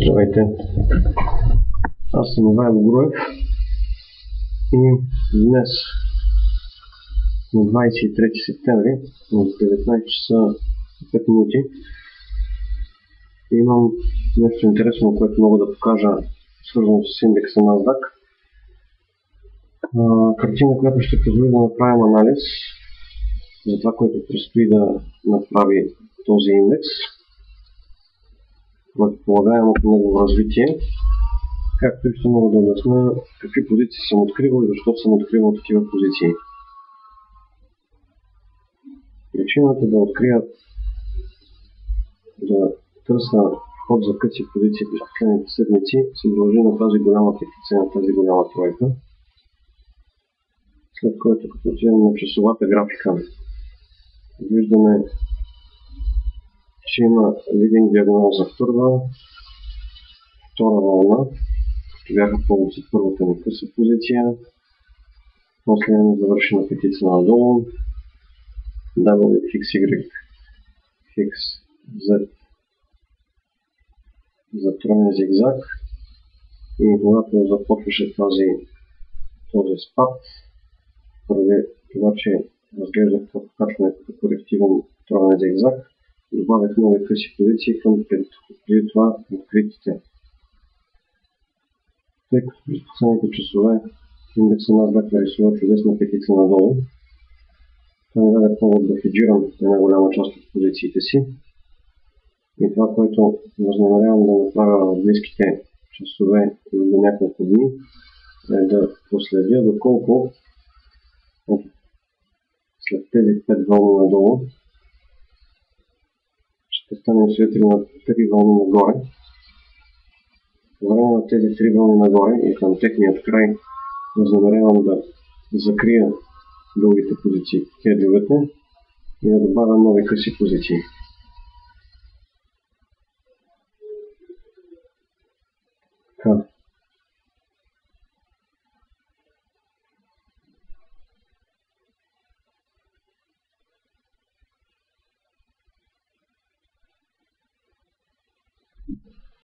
Здравейте, аз съм Ивайло Груев и днес на 23 септември от 19 часа 5 минути имам нещо интересно, което мога да покажа, свързано с индекса NASDAQ. Картина, която ще позволи да направим анализ за това, което предстои да направи този индекс, предполагаем от негово развитие, както и ще мога да обясня какви позиции съм откривал и защо съм откривал такива позиции. Причината да открия, да търся вход за къси позиции през последните седмици се дължи на тази голяма петица, на тази голяма тройка, след което като отидем на часовата графика виждаме, че има лидинг диагонал за втора вълна, като бяха повод за първата ни къса позиция, после имаме завършена петица надолу, W, X, Y, X, Z за троен зигзаг, и когато започваше този спад, поради това, че разглеждах покачване като корективен троен зигзаг, добавях нови къси позиции към преди това откритите. Тъй като през последните часове индекса NASDAQ нарисува чудесна петица надолу, това ми даде повод да хеджирам една голяма част от позициите си. И това, което възнамерявам да направя в близките часове или до няколко дни, е да проследя доколко след тези 5 вълни надолу ще станем свидетели на 3 вълни нагоре. По време на тези 3 вълни нагоре и към техният край възнамерявам да закрия дългите позиции, хеджовете, и да добавя нови къси позиции. Така.